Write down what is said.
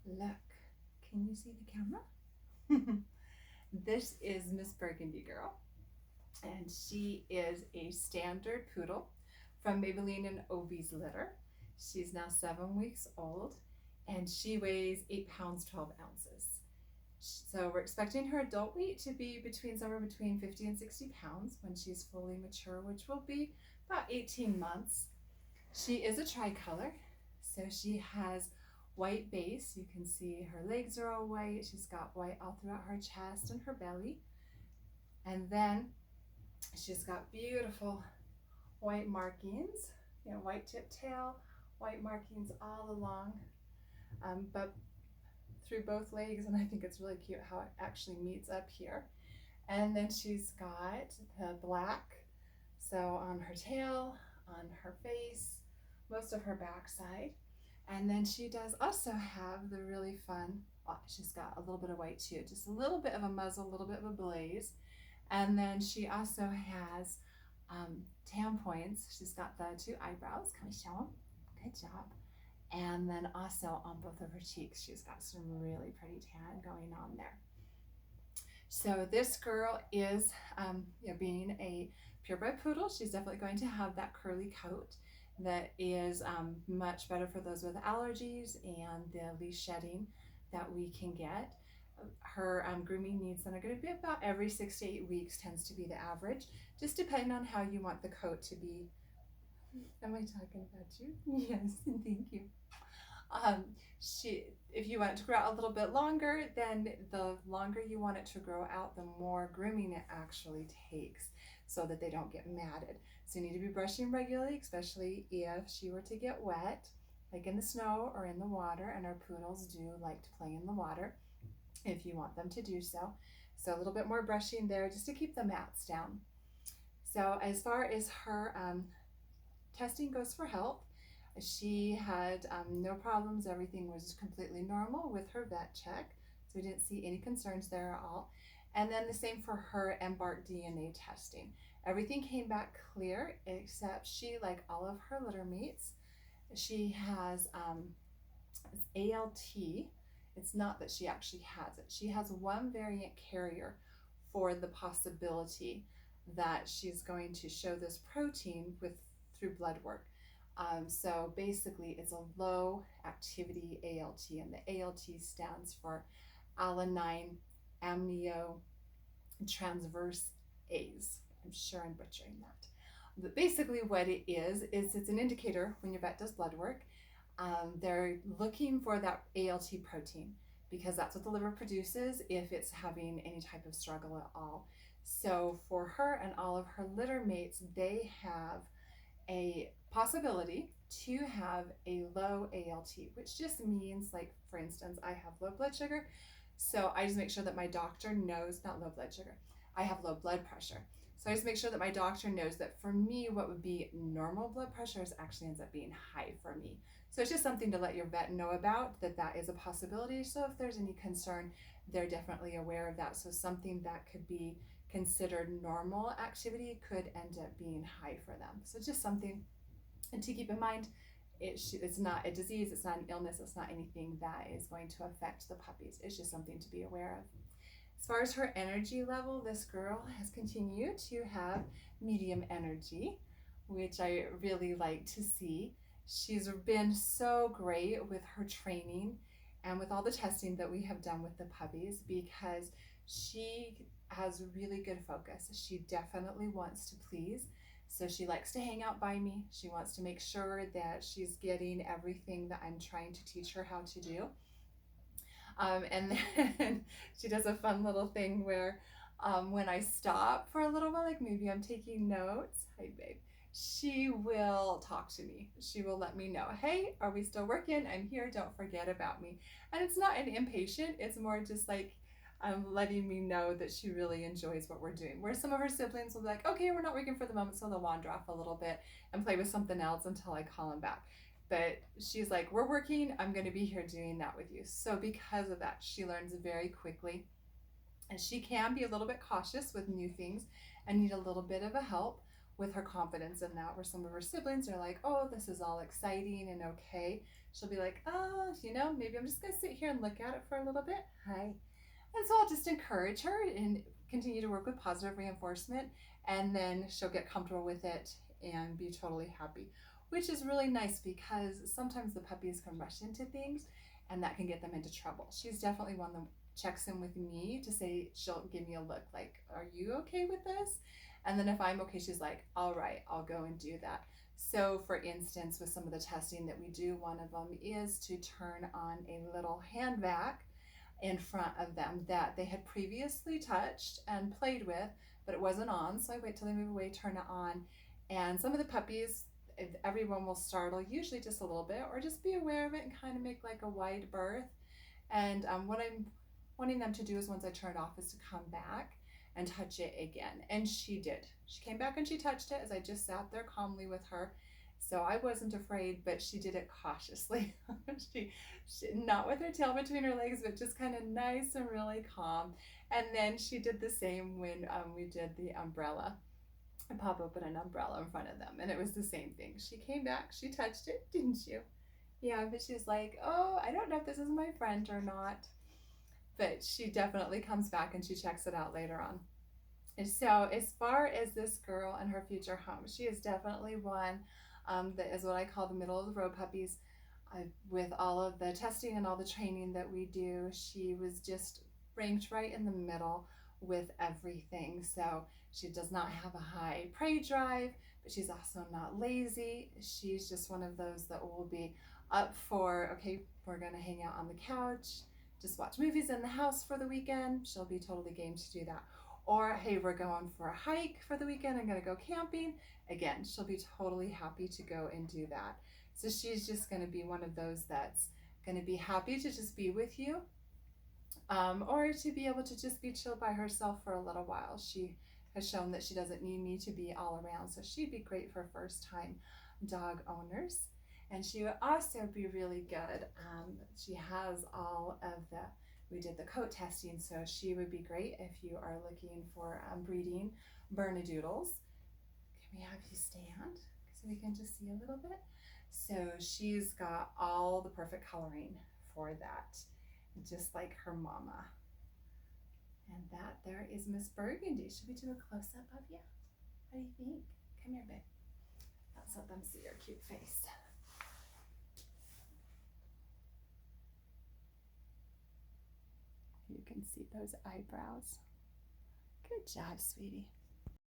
Look, can you see the camera? This is Miss Burgundy girl, and she is a standard poodle from Maybelline and Ovi's litter. She's now 7 weeks old, and she weighs 8 pounds 12 ounces. So we're expecting her adult weight to be somewhere between 50 and 60 pounds when she's fully mature, which will be about 18 months. She is a tricolor, so she has white base. You can see her legs are all white. She's got white all throughout her chest and her belly. And then she's got beautiful white markings, white tip tail, white markings all along, but through both legs. And I think it's really cute how it actually meets up here. And then she's got the black, so on her tail, on her face, most of her backside. And then she does also have the really fun, she's got a little bit of white too, just a little bit of a muzzle, a little bit of a blaze. And then she also has tan points. She's got the two eyebrows. Can we show them? Good job. And then also on both of her cheeks, she's got some really pretty tan going on there. So this girl is, being a purebred poodle, she's definitely going to have that curly coat that is much better for those with allergies and the leash shedding that we can get. Her grooming needs then are going to be about every 6 to 8 weeks, tends to be the average, just depending on how you want the coat to be. Am I talking about you? Yes, thank you. If you want it to grow out a little bit longer, then the longer you want it to grow out, the more grooming it actually takes so that they don't get matted. So you need to be brushing regularly, especially if she were to get wet, like in the snow or in the water, and our poodles do like to play in the water if you want them to do so. So a little bit more brushing there just to keep the mats down. So as far as her testing goes for health, she had no problems. Everything was completely normal with her vet check. So we didn't see any concerns there at all. And then the same for her embark DNA testing. Everything came back clear, except she, like all of her litter mates, she has ALT. It's not that she actually has it. She has one variant carrier for the possibility that she's going to show this protein through blood work. So basically, it's a low activity ALT, and the ALT stands for alanine aminotransferase. I'm sure I'm butchering that. But basically, what it is it's an indicator when your vet does blood work. They're looking for that ALT protein because that's what the liver produces if it's having any type of struggle at all. So for her and all of her litter mates, they have a possibility to have a low ALT, which just means, like, for instance, I have low blood sugar. So I just make sure that my doctor knows, not low blood sugar, I have low blood pressure. So I just make sure that my doctor knows that for me, what would be normal blood pressure actually ends up being high for me. So it's just something to let your vet know about, that is a possibility. So if there's any concern, they're definitely aware of that. So something that could be considered normal activity could end up being high for them. So just something to keep in mind. It's not a disease, it's not an illness, it's not anything that is going to affect the puppies. It's just something to be aware of. As far as her energy level, this girl has continued to have medium energy, which I really like to see. She's been so great with her training and with all the testing that we have done with the puppies, because she has really good focus. She definitely wants to please. So she likes to hang out by me. She wants to make sure that she's getting everything that I'm trying to teach her how to do. And then she does a fun little thing where when I stop for a little while, like maybe I'm taking notes, hi babe, she will talk to me. She will let me know, hey, are we still working? I'm here, don't forget about me. And it's not an impatient, it's more just like letting me know that she really enjoys what we're doing. Where some of her siblings will be like, okay, we're not working for the moment, so they'll wander off a little bit and play with something else until I call them back. But she's like, we're working, I'm going to be here doing that with you. So because of that, she learns very quickly. And she can be a little bit cautious with new things and need a little bit of a help with her confidence in that, where some of her siblings are like, oh, this is all exciting and okay. she'll be like, oh, maybe I'm just going to sit here and look at it for a little bit. Hi. And so I'll just encourage her and continue to work with positive reinforcement, and then she'll get comfortable with it and be totally happy, which is really nice because sometimes the puppies can rush into things and that can get them into trouble. She's definitely one that checks in with me to say, she'll give me a look like, are you okay with this? And then if I'm okay, she's like, all right, I'll go and do that. So for instance, with some of the testing that we do, one of them is to turn on a little hand vac in front of them that they had previously touched and played with, but it wasn't on. So I wait till they move away, turn it on. And some of the puppies, everyone will startle, usually just a little bit, or just be aware of it and kind of make like a wide berth. And what I'm wanting them to do is, once I turn it off, is to come back and touch it again. And she did. She came back and she touched it as I just sat there calmly with her. So I wasn't afraid, but she did it cautiously. she not with her tail between her legs, but just kind of nice and really calm. And then she did the same when we did the umbrella. I pop open an umbrella in front of them, and it was the same thing. She came back, she touched it, didn't you? Yeah, but she's like, oh, I don't know if this is my friend or not. But she definitely comes back and she checks it out later on. And so as far as this girl and her future home, she is definitely one that is what I call the middle of the road puppies. With all of the testing and all the training that we do, she was just ranked right in the middle with everything. So she does not have a high prey drive, but she's also not lazy. She's just one of those that will be up for, okay, we're going to hang out on the couch, just watch movies in the house for the weekend. She'll be totally game to do that. Or, hey, we're going for a hike for the weekend. I'm going to go camping. Again, she'll be totally happy to go and do that. So she's just going to be one of those that's going to be happy to just be with you, or to be able to just be chill by herself for a little while. She has shown that she doesn't need me to be all around. So she'd be great for first-time dog owners. And she would also be really good. She has all of we did the coat testing, so she would be great if you are looking for breeding Bernedoodles. Can we have you stand so we can just see a little bit? So she's got all the perfect coloring for that, just like her mama. And that there is Miss Burgundy. Should we do a close-up of you? What do you think? Come here, babe. Let's let them see your cute face. You can see those eyebrows. Good job, sweetie.